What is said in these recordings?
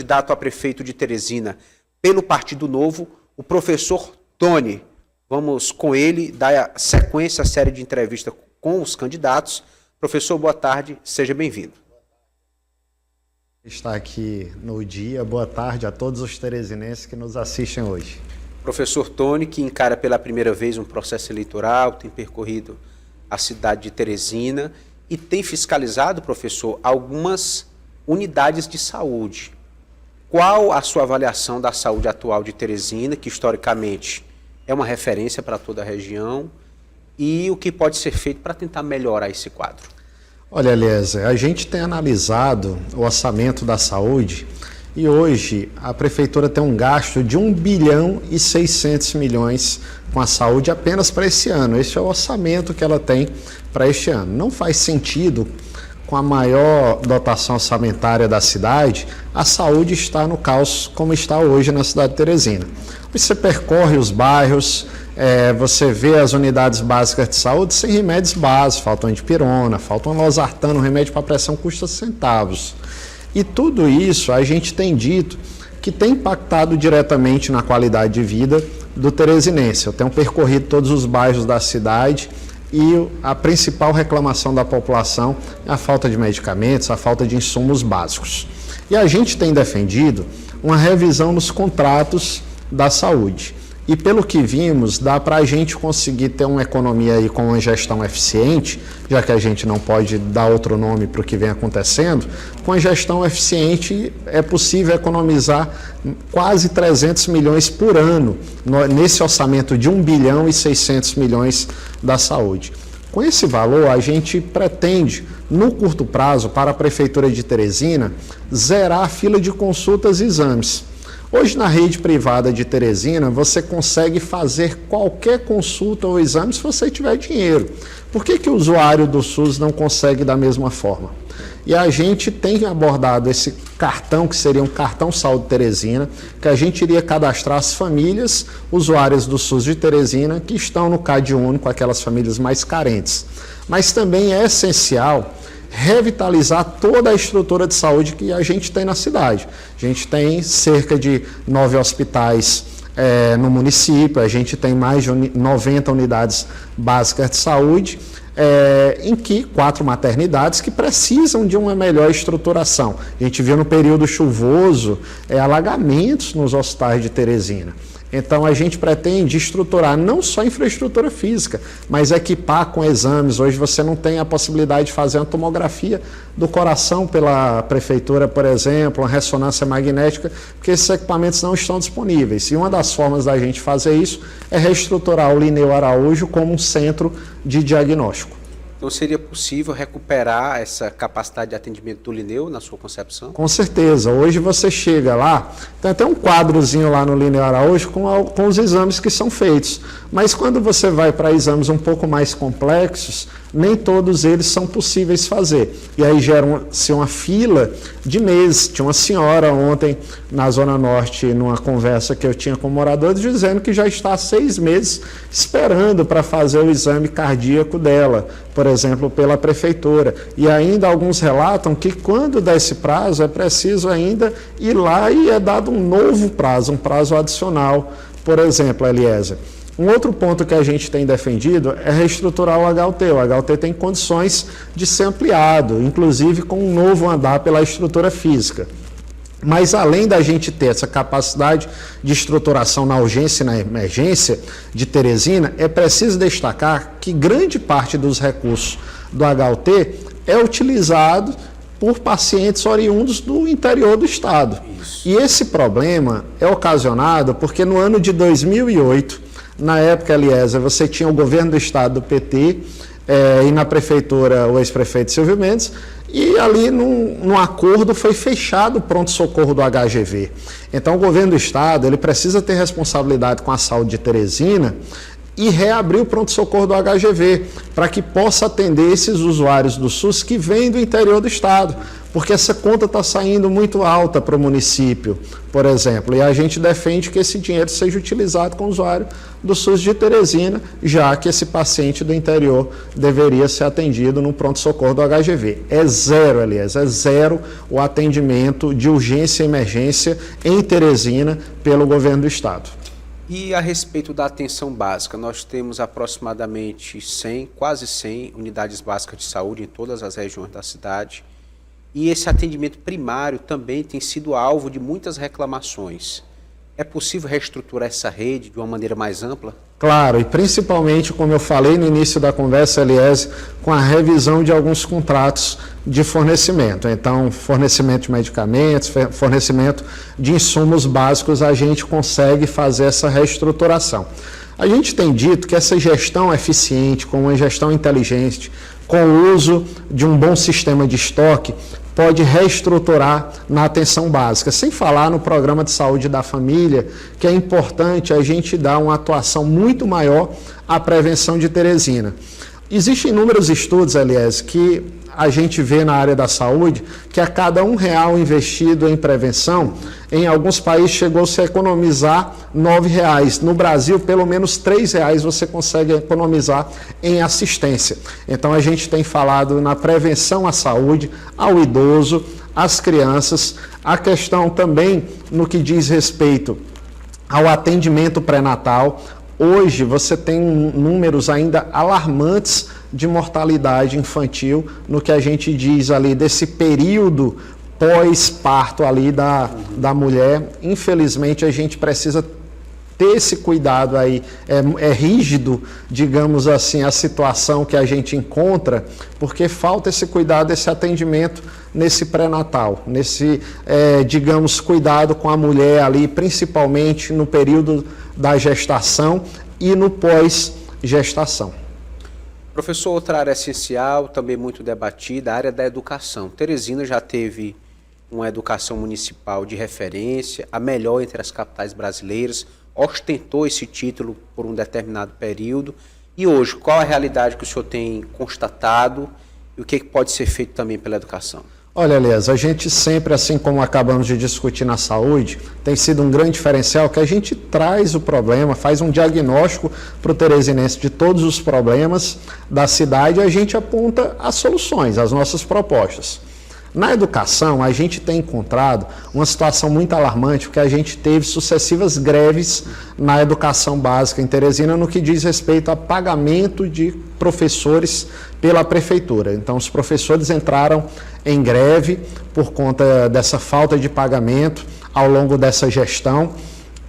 candidato a prefeito de Teresina pelo Partido Novo, o professor Tony. Vamos com ele dar sequência à série de entrevistas com os candidatos. Professor, boa tarde, seja bem-vindo. Está aqui no dia, boa tarde a todos os teresinenses que nos assistem hoje. Professor Tony, que encara pela primeira vez um processo eleitoral, tem percorrido a cidade de Teresina e tem fiscalizado, professor, algumas unidades de saúde. Qual a sua avaliação da saúde atual de Teresina, que historicamente é uma referência para toda a região, e o que pode ser feito para tentar melhorar esse quadro? Olha, Eliezer, a gente tem analisado o orçamento da saúde e hoje a prefeitura tem um gasto de 1 bilhão e 600 milhões com a saúde apenas para esse ano. Esse é o orçamento que ela tem para este ano. Não faz sentido, com a maior dotação orçamentária da cidade, a saúde está no caos como está hoje na cidade de Teresina. Você percorre os bairros, você vê as unidades básicas de saúde sem remédios básicos, faltam dipirona, faltam losartano, remédio para pressão custa centavos. E tudo isso a gente tem dito que tem impactado diretamente na qualidade de vida do teresinense. Eu tenho percorrido todos os bairros da cidade e a principal reclamação da população é a falta de medicamentos, a falta de insumos básicos. E a gente tem defendido uma revisão nos contratos da saúde. E pelo que vimos, dá para a gente conseguir ter uma economia aí com uma gestão eficiente, já que a gente não pode dar outro nome para o que vem acontecendo. Com a gestão eficiente é possível economizar quase 300 milhões por ano nesse orçamento de 1 bilhão e 600 milhões da saúde. Com esse valor, a gente pretende, no curto prazo, para a Prefeitura de Teresina, zerar a fila de consultas e exames. Hoje, na rede privada de Teresina, você consegue fazer qualquer consulta ou exame se você tiver dinheiro. Por que o usuário do SUS não consegue da mesma forma? E a gente tem abordado esse cartão, que seria um cartão Saúde Teresina, que a gente iria cadastrar as famílias usuárias do SUS de Teresina que estão no CAD único, aquelas famílias mais carentes. Mas também é essencial revitalizar toda a estrutura de saúde que a gente tem na cidade. A gente tem cerca de 9 hospitais no município, a gente tem mais de 90 unidades básicas de saúde, em que 4 maternidades que precisam de uma melhor estruturação. A gente viu no período chuvoso alagamentos nos hospitais de Teresina. Então, a gente pretende estruturar não só a infraestrutura física, mas equipar com exames. Hoje você não tem a possibilidade de fazer uma tomografia do coração pela prefeitura, por exemplo, uma ressonância magnética, porque esses equipamentos não estão disponíveis. E uma das formas da gente fazer isso é reestruturar o Linneu Araújo como um centro de diagnóstico. Então, seria possível recuperar essa capacidade de atendimento do Linneu, na sua concepção? Com certeza. Hoje você chega lá, tem até um quadrozinho lá no Linneu Araújo com os exames que são feitos. Mas quando você vai para exames um pouco mais complexos, nem todos eles são possíveis fazer. E aí gera-se uma fila de meses. Tinha uma senhora ontem na Zona Norte, numa conversa que eu tinha com moradores, dizendo que já está há 6 meses esperando para fazer o exame cardíaco dela, por exemplo, pela prefeitura. E ainda alguns relatam que quando dá esse prazo, é preciso ainda ir lá e é dado um novo prazo, um prazo adicional, por exemplo, Eliezer. Um outro ponto que a gente tem defendido é reestruturar o HUT. O HUT tem condições de ser ampliado, inclusive com um novo andar pela estrutura física. Mas além da gente ter essa capacidade de estruturação na urgência e na emergência de Teresina, é preciso destacar que grande parte dos recursos do HUT é utilizado por pacientes oriundos do interior do estado. Isso. E esse problema é ocasionado porque no ano de 2008, na época, Eliezer, você tinha o governo do estado do PT e na prefeitura o ex-prefeito Silvio Mendes, e ali num acordo foi fechado o pronto-socorro do HGV. Então o governo do estado ele precisa ter responsabilidade com a saúde de Teresina e reabrir o pronto-socorro do HGV para que possa atender esses usuários do SUS que vêm do interior do estado. porque essa conta está saindo muito alta para o município, por exemplo, e a gente defende que esse dinheiro seja utilizado com o usuário do SUS de Teresina, já que esse paciente do interior deveria ser atendido no pronto-socorro do HGV. É zero, aliás, é zero o atendimento de urgência e emergência em Teresina pelo governo do estado. E a respeito da atenção básica, nós temos aproximadamente quase 100 unidades básicas de saúde em todas as regiões da cidade. E esse atendimento primário também tem sido alvo de muitas reclamações. É possível reestruturar essa rede de uma maneira mais ampla? Claro, e principalmente, como eu falei no início da conversa, Eliese, com a revisão de alguns contratos de fornecimento. Então, fornecimento de medicamentos, fornecimento de insumos básicos, a gente consegue fazer essa reestruturação. A gente tem dito que essa gestão eficiente, com uma gestão inteligente, com o uso de um bom sistema de estoque, pode reestruturar na atenção básica, sem falar no programa de saúde da família, que é importante a gente dar uma atuação muito maior à prevenção de Teresina. Existem inúmeros estudos, aliás, que a gente vê na área da saúde, que a cada R$1 investido em prevenção, em alguns países chegou-se a economizar R$9. No Brasil, pelo menos R$3 você consegue economizar em assistência. Então, a gente tem falado na prevenção à saúde, ao idoso, às crianças, a questão também no que diz respeito ao atendimento pré-natal. Hoje, você tem números ainda alarmantes de mortalidade infantil no que a gente diz ali desse período pós-parto ali da mulher. Infelizmente, a gente precisa ter esse cuidado aí. É rígido, digamos assim, a situação que a gente encontra, porque falta esse cuidado, esse atendimento nesse pré-natal, nesse, digamos, cuidado com a mulher ali, principalmente no período da gestação e no pós-gestação. Professor, outra área essencial, também muito debatida, a área da educação. Teresina já teve uma educação municipal de referência, a melhor entre as capitais brasileiras, ostentou esse título por um determinado período. E hoje, qual a realidade que o senhor tem constatado e o que pode ser feito também pela educação? Olha, Elias, a gente sempre, assim como acabamos de discutir na saúde, tem sido um grande diferencial que a gente traz o problema, faz um diagnóstico para o teresinense de todos os problemas da cidade e a gente aponta as soluções, as nossas propostas. Na educação, a gente tem encontrado uma situação muito alarmante, porque a gente teve sucessivas greves na educação básica em Teresina no que diz respeito a pagamento de professores pela prefeitura. Então, os professores entraram em greve por conta dessa falta de pagamento ao longo dessa gestão.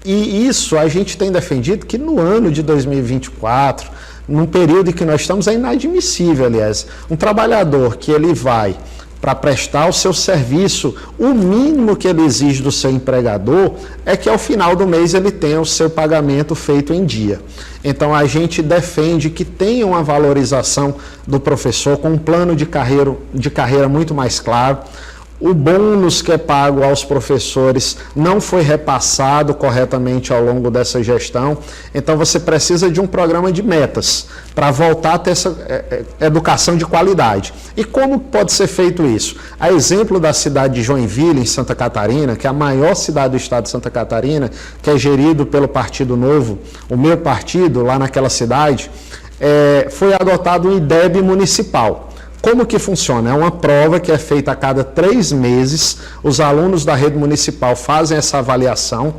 E isso a gente tem defendido que no ano de 2024, num período em que nós estamos, é inadmissível, aliás, um trabalhador que ele vai para prestar o seu serviço, o mínimo que ele exige do seu empregador é que ao final do mês ele tenha o seu pagamento feito em dia. Então a gente defende que tenha uma valorização do professor com um plano de carreira muito mais claro. O bônus que é pago aos professores não foi repassado corretamente ao longo dessa gestão. Então você precisa de um programa de metas para voltar a ter essa educação de qualidade. E como pode ser feito isso? A exemplo da cidade de Joinville, em Santa Catarina, que é a maior cidade do estado de Santa Catarina, que é gerido pelo Partido Novo, o meu partido, lá naquela cidade, foi adotado um IDEB municipal. Como que funciona? É uma prova que é feita a cada 3 meses, os alunos da rede municipal fazem essa avaliação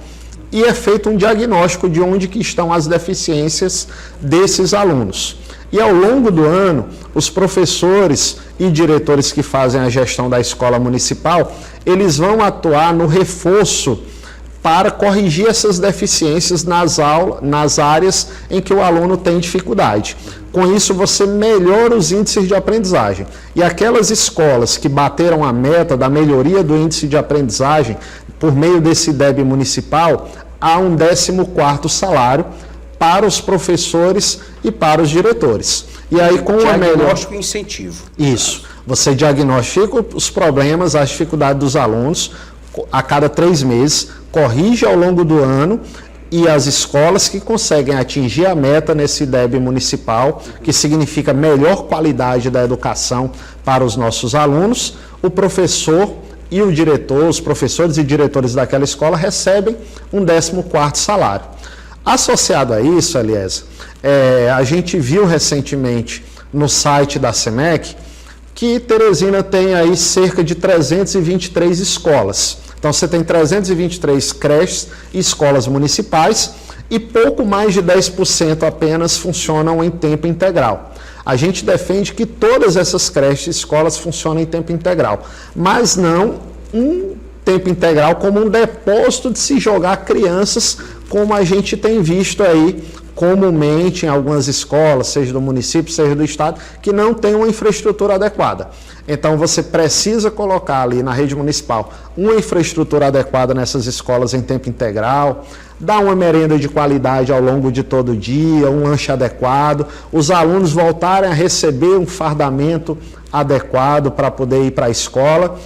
e é feito um diagnóstico de onde que estão as deficiências desses alunos. E ao longo do ano, os professores e diretores que fazem a gestão da escola municipal, eles vão atuar no reforço para corrigir essas deficiências nas áreas em que o aluno tem dificuldade. Com isso, você melhora os índices de aprendizagem. E aquelas escolas que bateram a meta da melhoria do índice de aprendizagem, por meio desse IDEB municipal, há um 14º salário para os professores e para os diretores. E aí, com o diagnóstico e incentivo. Isso. Você diagnostica os problemas, as dificuldades dos alunos a cada 3 meses, corrige ao longo do ano e as escolas que conseguem atingir a meta nesse IDEB municipal, que significa melhor qualidade da educação para os nossos alunos, o professor e o diretor, os professores e diretores daquela escola recebem um 14º salário. Associado a isso, Eliezer, a gente viu recentemente no site da SEMEC que Teresina tem aí cerca de 323 escolas. Então você tem 323 creches e escolas municipais e pouco mais de 10% apenas funcionam em tempo integral. A gente defende que todas essas creches e escolas funcionem em tempo integral, mas não um tempo integral como um depósito de se jogar crianças, como a gente tem visto aí comumente em algumas escolas, seja do município, seja do estado, que não tem uma infraestrutura adequada. Então você precisa colocar ali na rede municipal uma infraestrutura adequada nessas escolas em tempo integral, dar uma merenda de qualidade ao longo de todo o dia, um lanche adequado, os alunos voltarem a receber um fardamento adequado para poder ir para a escola.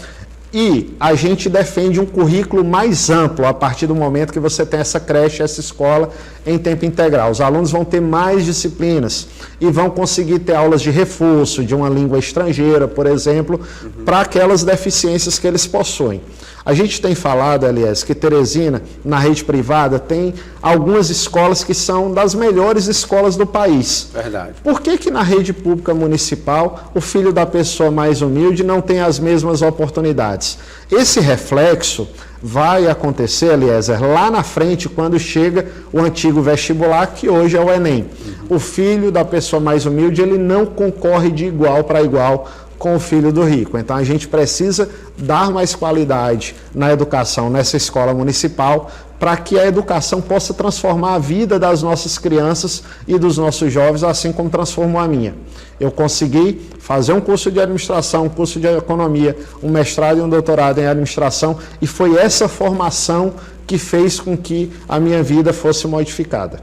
E a gente defende um currículo mais amplo a partir do momento que você tem essa creche, essa escola em tempo integral. Os alunos vão ter mais disciplinas e vão conseguir ter aulas de reforço de uma língua estrangeira, por exemplo, para aquelas deficiências que eles possuem. A gente tem falado, aliás, que Teresina, na rede privada, tem algumas escolas que são das melhores escolas do país. Verdade. Por que na rede pública municipal o filho da pessoa mais humilde não tem as mesmas oportunidades? Esse reflexo vai acontecer, Eliezer, lá na frente, quando chega o antigo vestibular, que hoje é o Enem. O filho da pessoa mais humilde, ele não concorre de igual para igual com o filho do rico. Então a gente precisa dar mais qualidade na educação nessa escola municipal para que a educação possa transformar a vida das nossas crianças e dos nossos jovens, assim como transformou a minha. Eu consegui fazer um curso de administração, um curso de economia, um mestrado e um doutorado em administração, e foi essa formação que fez com que a minha vida fosse modificada.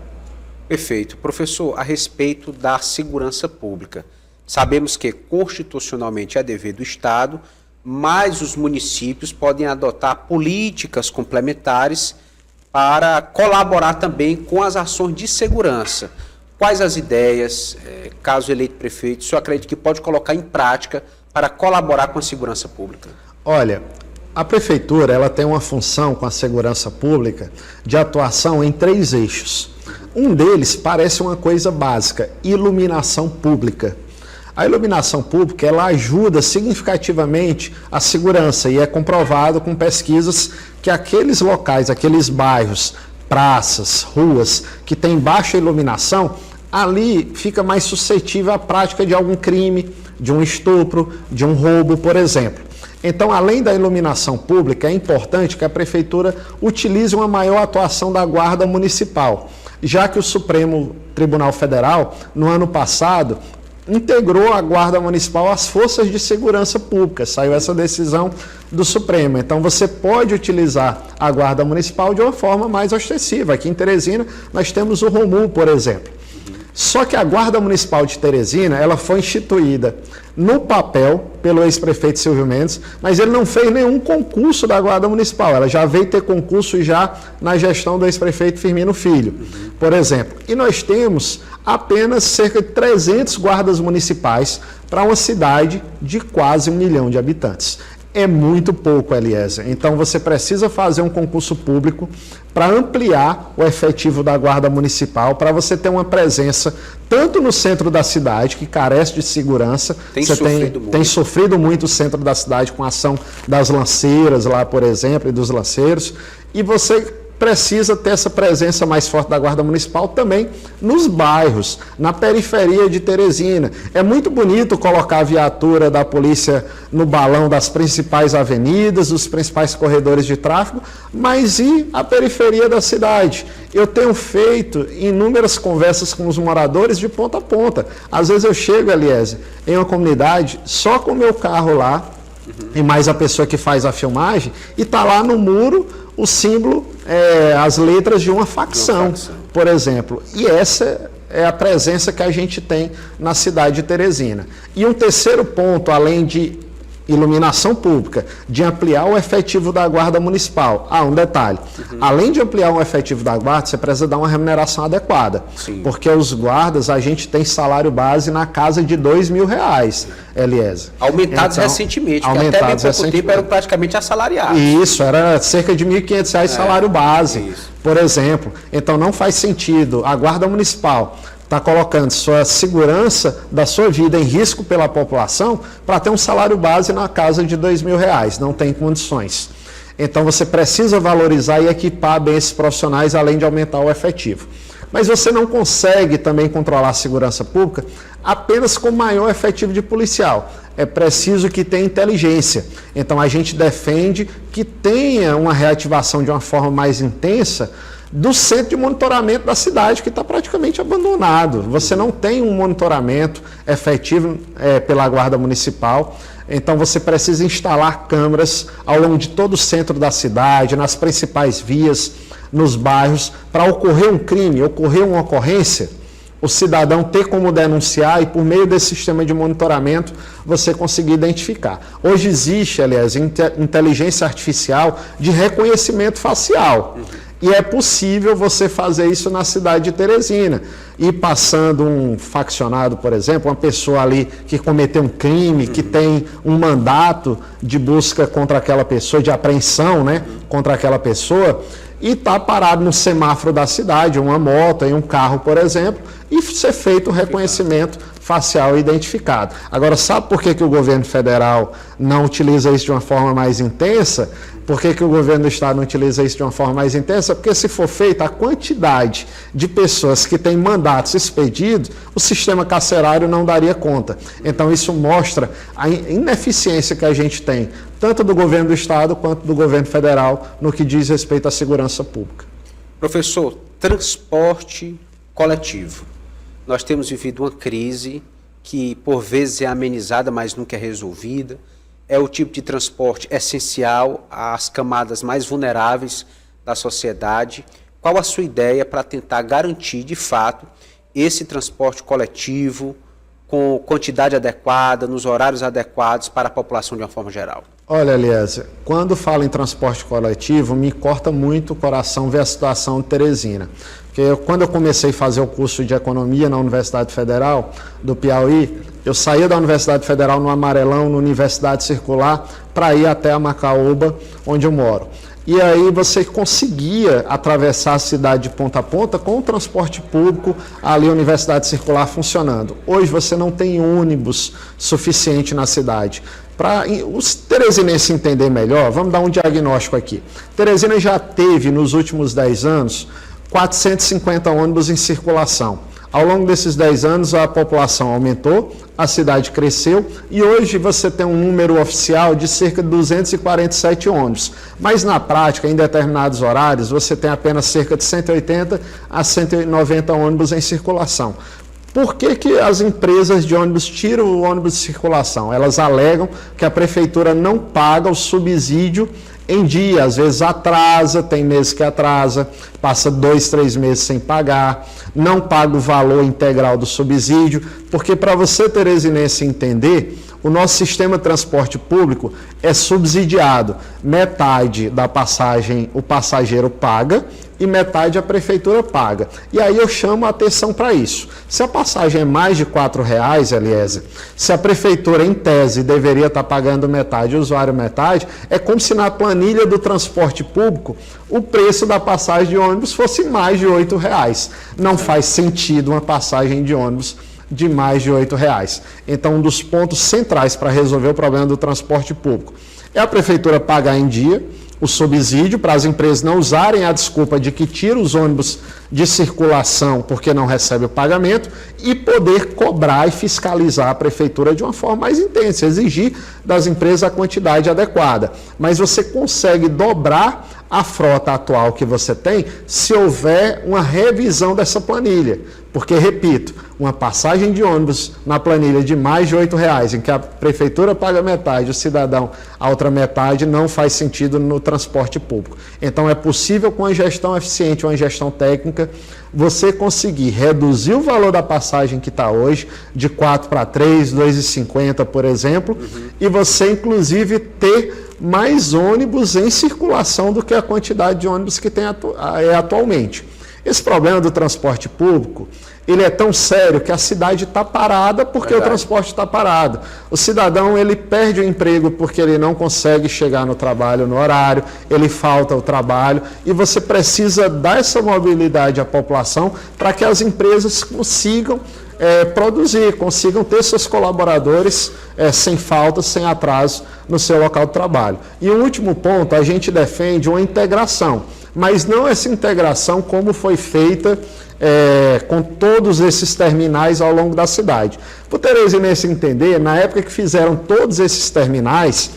Perfeito. Professor, a respeito da segurança pública, sabemos que constitucionalmente é dever do Estado, mas os municípios podem adotar políticas complementares para colaborar também com as ações de segurança. Quais as ideias, caso eleito prefeito, o senhor acredita que pode colocar em prática para colaborar com a segurança pública? Olha, a prefeitura ela tem uma função com a segurança pública de atuação em 3 eixos. Um deles parece uma coisa básica: iluminação pública. A iluminação pública ela ajuda significativamente a segurança e é comprovado com pesquisas que aqueles locais, aqueles bairros, praças, ruas que têm baixa iluminação, ali fica mais suscetível à prática de algum crime, de um estupro, de um roubo, por exemplo. Então, além da iluminação pública, é importante que a prefeitura utilize uma maior atuação da Guarda Municipal, já que o Supremo Tribunal Federal, no ano passado, integrou a Guarda Municipal às forças de segurança pública. Saiu essa decisão do Supremo. Então você pode utilizar a Guarda Municipal de uma forma mais ostensiva. Aqui em Teresina nós temos o ROMU, por exemplo. Só que a Guarda Municipal de Teresina, ela foi instituída no papel pelo ex-prefeito Silvio Mendes, mas ele não fez nenhum concurso da Guarda Municipal. Ela já veio ter concurso já na gestão do ex-prefeito Firmino Filho, por exemplo. E nós temos apenas cerca de 300 guardas municipais para uma cidade de quase 1 milhão de habitantes. É muito pouco, Eliezer. Então você precisa fazer um concurso público para ampliar o efetivo da Guarda Municipal, para você ter uma presença tanto no centro da cidade, que carece de segurança. Tem sofrido muito o centro da cidade com a ação das lanceiras lá, por exemplo, e dos lanceiros. E você precisa ter essa presença mais forte da Guarda Municipal também nos bairros, na periferia de Teresina. É muito bonito colocar a viatura da polícia no balão das principais avenidas, dos principais corredores de tráfego, mas e a periferia da cidade? Eu tenho feito inúmeras conversas com os moradores de ponta a ponta. Às vezes eu chego, Eliezer, em uma comunidade, só com o meu carro lá, e mais a pessoa que faz a filmagem, e está lá no muro o símbolo, as letras de uma facção, por exemplo. E essa é a presença que a gente tem na cidade de Teresina. E um terceiro ponto, além de iluminação pública, de ampliar o efetivo da guarda municipal. Um detalhe, além de ampliar o efetivo da guarda, você precisa dar uma remuneração adequada, porque os guardas, a gente tem salário base na casa de R$2.000, Eliezer. Aumentados recentemente, porque até bem pouco tempo eram praticamente assalariados. Isso, era cerca de R$1.500 salário base, por exemplo. Então não faz sentido a guarda municipal está colocando sua segurança da sua vida em risco pela população para ter um salário base na casa de R$2.000. Não tem condições. Então você precisa valorizar e equipar bem esses profissionais, além de aumentar o efetivo. Mas você não consegue também controlar a segurança pública apenas com maior efetivo de policial. É preciso que tenha inteligência. Então a gente defende que tenha uma reativação de uma forma mais intensa do centro de monitoramento da cidade, que está praticamente abandonado. Você não tem um monitoramento efetivo pela Guarda Municipal, então você precisa instalar câmeras ao longo de todo o centro da cidade, nas principais vias, nos bairros, para ocorrer um crime, ocorrer uma ocorrência, o cidadão ter como denunciar e, por meio desse sistema de monitoramento, você conseguir identificar. Hoje existe, aliás, inteligência artificial de reconhecimento facial. E é possível você fazer isso na cidade de Teresina. E passando um faccionado, por exemplo, uma pessoa ali que cometeu um crime, que tem um mandato de busca contra aquela pessoa, de apreensão, né, contra aquela pessoa, e está parado no semáforo da cidade, uma moto e um carro, por exemplo, e ser feito o reconhecimento facial identificado. Agora, sabe por que o governo federal não utiliza isso de uma forma mais intensa? Por que o governo do estado não utiliza isso de uma forma mais intensa? Porque se for feita a quantidade de pessoas que têm mandatos expedidos, o sistema carcerário não daria conta. Então isso mostra a ineficiência que a gente tem, tanto do governo do estado quanto do governo federal, no que diz respeito à segurança pública. Professor, transporte coletivo. Nós temos vivido uma crise que por vezes é amenizada, mas nunca é resolvida. É o tipo de transporte essencial às camadas mais vulneráveis da sociedade. Qual a sua ideia para tentar garantir, de fato, esse transporte coletivo com quantidade adequada, nos horários adequados para a população de uma forma geral? Olha, Eliezer, quando falo em transporte coletivo, me corta muito o coração ver a situação de Teresina. Porque quando eu comecei a fazer o curso de Economia na Universidade Federal do Piauí, eu saía da Universidade Federal no Amarelão, na Universidade Circular, para ir até a Macaúba, onde eu moro. E aí você conseguia atravessar a cidade de ponta a ponta com o transporte público, ali a Universidade Circular funcionando. Hoje você não tem ônibus suficiente na cidade. Para os teresinenses entenderem melhor, vamos dar um diagnóstico aqui. Teresina já teve, nos últimos 10 anos, 450 ônibus em circulação. Ao longo desses 10 anos, a população aumentou, a cidade cresceu e hoje você tem um número oficial de cerca de 247 ônibus. Mas na prática, em determinados horários, você tem apenas cerca de 180 a 190 ônibus em circulação. Por que as empresas de ônibus tiram o ônibus de circulação? Elas alegam que a prefeitura não paga o subsídio em dia, às vezes atrasa, tem meses que atrasa, passa 2, 3 meses sem pagar, não paga o valor integral do subsídio, porque para você, teresinense, entender, o nosso sistema de transporte público é subsidiado. Metade da passagem o passageiro paga e metade a prefeitura paga. E aí eu chamo a atenção para isso. Se a passagem é mais de R$4, Eliezer, se a prefeitura, em tese, deveria estar pagando metade e o usuário metade, é como se na planilha do transporte público o preço da passagem de ônibus fosse mais de R$8. Não faz sentido uma passagem de ônibus de mais de R$8. Então, um dos pontos centrais para resolver o problema do transporte público é a prefeitura pagar em dia o subsídio para as empresas não usarem a desculpa de que tira os ônibus de circulação porque não recebe o pagamento e poder cobrar e fiscalizar a prefeitura de uma forma mais intensa, exigir das empresas a quantidade adequada. Mas você consegue dobrar a frota atual que você tem, se houver uma revisão dessa planilha. Porque, repito, uma passagem de ônibus na planilha de mais de R$8, em que a prefeitura paga metade, o cidadão a outra metade, não faz sentido no transporte público. Então, é possível, com uma gestão eficiente, uma gestão técnica, você conseguir reduzir o valor da passagem que está hoje, de 4 para 3, R$ 2,50, por exemplo, e você, inclusive, ter mais ônibus em circulação do que a quantidade de ônibus que tem atualmente. Esse problema do transporte público, ele é tão sério que a cidade está parada porque o transporte está parado. O cidadão, ele perde o emprego porque ele não consegue chegar no trabalho no horário, ele falta ao trabalho, e você precisa dar essa mobilidade à população para que as empresas consigam produzir, consigam ter seus colaboradores sem falta, sem atraso no seu local de trabalho. E o último ponto, a gente defende uma integração, mas não essa integração como foi feita com todos esses terminais ao longo da cidade. Para o teresinense entender, na época que fizeram todos esses terminais,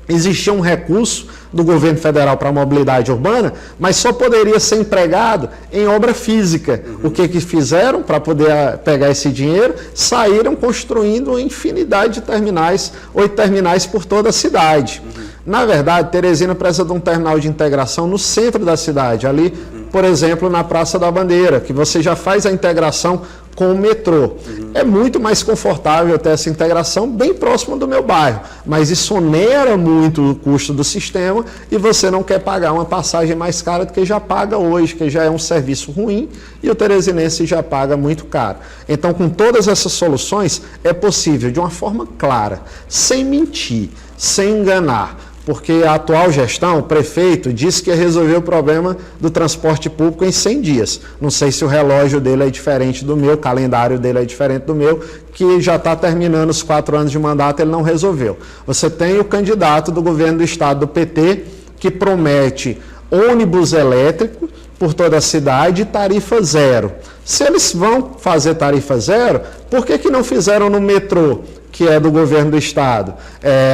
existia um recurso do governo federal para a mobilidade urbana, mas só poderia ser empregado em obra física. O que fizeram para poder pegar esse dinheiro? Saíram construindo uma infinidade de terminais, 8 terminais por toda a cidade. Na verdade, Teresina precisa de um terminal de integração no centro da cidade, ali, por exemplo, na Praça da Bandeira, que você já faz a integração com o metrô. É muito mais confortável ter essa integração bem próximo do meu bairro, mas isso onera muito o custo do sistema e você não quer pagar uma passagem mais cara do que já paga hoje, que já é um serviço ruim e o teresinense já paga muito caro. Então, com todas essas soluções, é possível, de uma forma clara, sem mentir, sem enganar, porque a atual gestão, o prefeito, disse que ia resolver o problema do transporte público em 100 dias. Não sei se o relógio dele é diferente do meu, o calendário dele é diferente do meu, que já está terminando os 4 anos de mandato, ele não resolveu. Você tem o candidato do governo do estado, do PT, que promete ônibus elétrico por toda a cidade e tarifa zero. Se eles vão fazer tarifa zero, por que não fizeram no metrô, que é do governo do estado?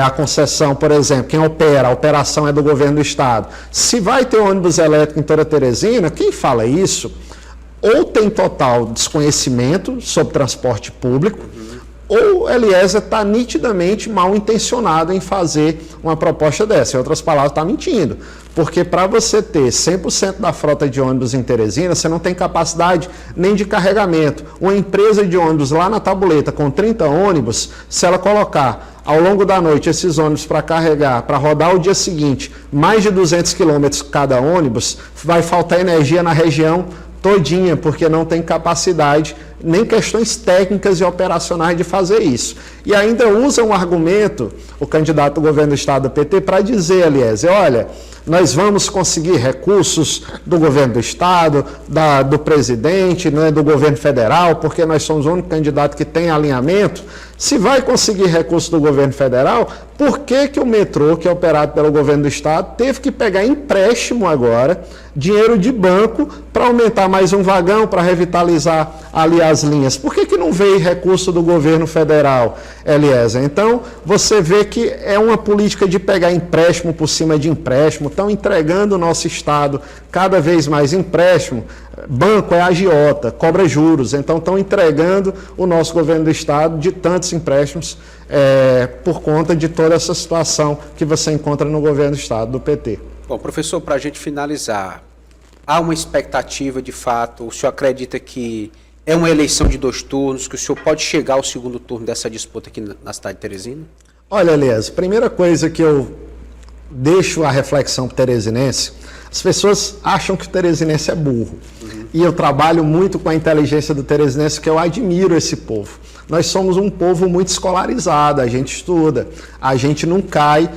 A concessão, por exemplo, quem opera, a operação é do governo do estado. Se vai ter ônibus elétrico em toda Teresina, quem fala isso ou tem total desconhecimento sobre transporte público, ou Eliezer está nitidamente mal intencionado em fazer uma proposta dessa. Em outras palavras, está mentindo. Porque para você ter 100% da frota de ônibus em Teresina, você não tem capacidade nem de carregamento. Uma empresa de ônibus lá na Tabuleta com 30 ônibus, se ela colocar ao longo da noite esses ônibus para carregar, para rodar o dia seguinte, mais de 200 quilômetros cada ônibus, vai faltar energia na região todinha, porque não tem capacidade, nem questões técnicas e operacionais de fazer isso. E ainda usa um argumento, o candidato do governo do estado do PT, para dizer, Eliezer, olha, nós vamos conseguir recursos do governo do estado, do presidente, né, do governo federal, porque nós somos o único candidato que tem alinhamento. Se vai conseguir recursos do governo federal, por que o metrô, que é operado pelo governo do estado, teve que pegar empréstimo agora, dinheiro de banco, para aumentar mais um vagão, para revitalizar ali as linhas? Por que não veio recurso do governo federal, Eliezer? Então, você vê que é uma política de pegar empréstimo por cima de empréstimo, estão entregando o nosso estado cada vez mais empréstimo. Banco é agiota, cobra juros, então estão entregando o nosso governo do estado de tantos empréstimos por conta de toda essa situação que você encontra no governo do estado, do PT. Bom, professor, para a gente finalizar, há uma expectativa de fato, o senhor acredita que é uma eleição de 2 turnos, que o senhor pode chegar ao segundo turno dessa disputa aqui na cidade de Teresina? Olha, Elias, primeira coisa que eu deixo a reflexão para o teresinense, as pessoas acham que o teresinense é burro. E eu trabalho muito com a inteligência do teresinense, que eu admiro esse povo. Nós somos um povo muito escolarizado, a gente estuda, a gente não cai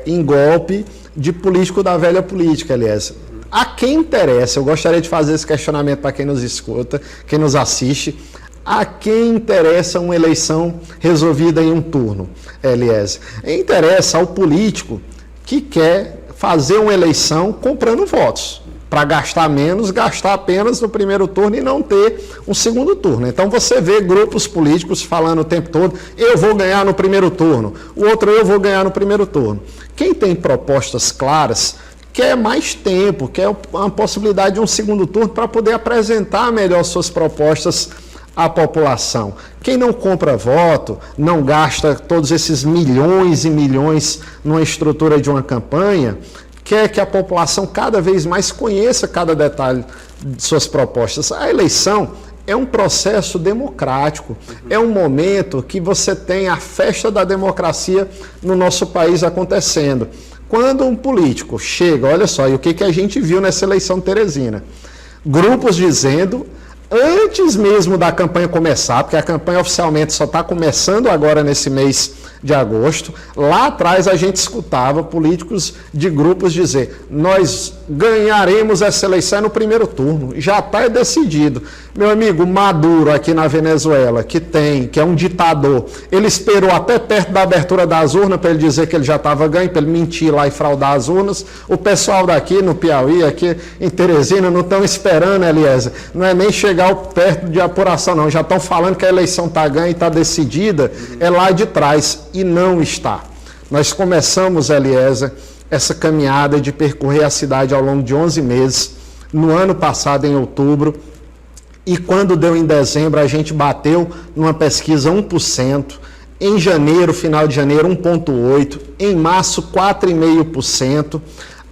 em golpe de político da velha política, aliás. A quem interessa, eu gostaria de fazer esse questionamento para quem nos escuta, quem nos assiste, a quem interessa uma eleição resolvida em um turno, Eliezer? Interessa ao político que quer fazer uma eleição comprando votos, para gastar menos, gastar apenas no primeiro turno e não ter um segundo turno. Então você vê grupos políticos falando o tempo todo, eu vou ganhar no primeiro turno, o outro eu vou ganhar no primeiro turno. Quem tem propostas claras, quer mais tempo, quer uma possibilidade de um segundo turno para poder apresentar melhor suas propostas à população. Quem não compra voto, não gasta todos esses milhões e milhões numa estrutura de uma campanha, quer que a população cada vez mais conheça cada detalhe de suas propostas. A eleição é um processo democrático, é um momento que você tem a festa da democracia no nosso país acontecendo. Quando um político chega, olha só, e o que a gente viu nessa eleição de Teresina? Grupos dizendo, antes mesmo da campanha começar, porque a campanha oficialmente só está começando agora nesse mês de agosto, lá atrás a gente escutava políticos de grupos dizer, nós ganharemos essa eleição no primeiro turno, já está decidido. Meu amigo, Maduro aqui na Venezuela, que é um ditador, ele esperou até perto da abertura das urnas para ele dizer que ele já estava ganho, para ele mentir lá e fraudar as urnas. O pessoal daqui no Piauí, aqui em Teresina, não estão esperando, Eliezer, não é nem chegar perto de apuração não, já estão falando que a eleição está ganha e está decidida, é lá de trás, e não está. Nós começamos, Eliezer, essa caminhada de percorrer a cidade ao longo de 11 meses, no ano passado, em outubro, e quando deu em dezembro, a gente bateu numa pesquisa 1%, em janeiro, final de janeiro, 1,8%, em março, 4,5%,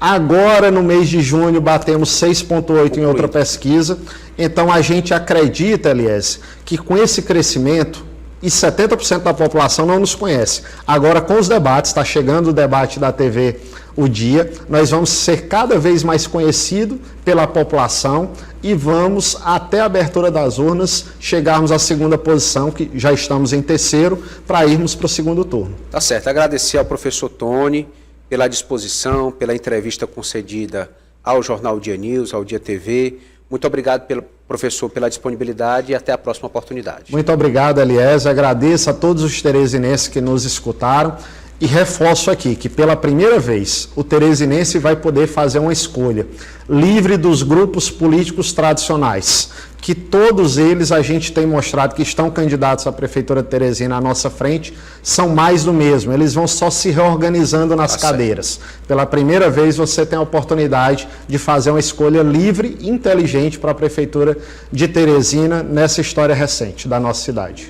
agora no mês de junho batemos 6,8% em outra pesquisa. Então a gente acredita, Eliezer, que com esse crescimento, e 70% da população não nos conhece. Agora, com os debates, está chegando o debate da TV O Dia, nós vamos ser cada vez mais conhecidos pela população e vamos, até a abertura das urnas, chegarmos à segunda posição, que já estamos em terceiro, para irmos para o segundo turno. Tá certo. Agradecer ao professor Tony pela disposição, pela entrevista concedida ao Jornal Dia News, ao Dia TV. Muito obrigado, professor, pela disponibilidade e até a próxima oportunidade. Muito obrigado, Eliezer. Agradeço a todos os teresinenses que nos escutaram e reforço aqui que, pela primeira vez, o teresinense vai poder fazer uma escolha livre dos grupos políticos tradicionais, que todos eles a gente tem mostrado que estão candidatos à Prefeitura de Teresina à nossa frente, são mais do mesmo, eles vão só se reorganizando nas cadeiras. Pela primeira vez você tem a oportunidade de fazer uma escolha livre e inteligente para a Prefeitura de Teresina nessa história recente da nossa cidade.